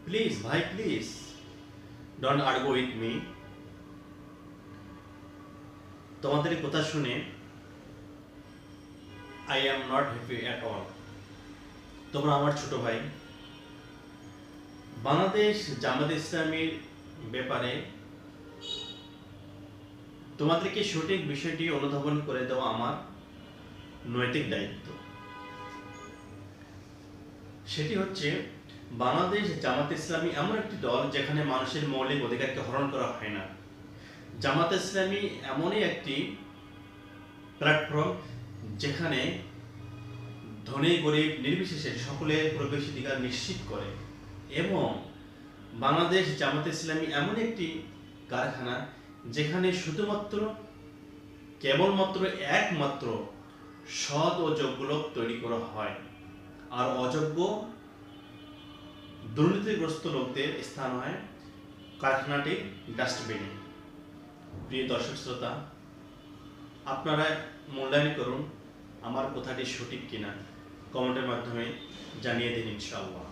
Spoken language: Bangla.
প্লিজ ভাই, please don't argue with me. তোমাদের এই কথা শুনে I am not happy at all. তোমরা আমার ছোট ভাই। বাংলাদেশ জামাত ইসলামীর ব্যাপারে তোমাদেরকে সঠিক বিষয়টি অনুধাবন করে দেওয়া আমার নৈতিক দায়িত্ব। সেটি হচ্ছে, বাংলাদেশ জামাত ইসলামী এমন একটি দল যেখানে মানুষের মৌলিক অধিকারকে হরণ করা হয় না। জামাত ইসলামী এমনই একটি প্ল্যাটফর্ম যেখানে ধনী গরিব নির্বিশেষে সকলের প্রবেশাধিকার নিশ্চিত করে, এবং বাংলাদেশ জামাত ইসলামী এমন একটি কারখানা যেখানে শুধুমাত্র কেবলমাত্র একমাত্র সৎ ও যোগ্য লোক তৈরি করা হয়, আর অযোগ্য দুর্নীতিগ্রস্ত লোকদের স্থান হয় কারখানাটি ডাস্টবিনে। প্রিয় দর্শক শ্রোতা, আপনারা মূল্যায়ন করুন আমার কথাটি সঠিক কিনা, কমেন্টের মাধ্যমে জানিয়ে দিন ইনশাআল্লাহ।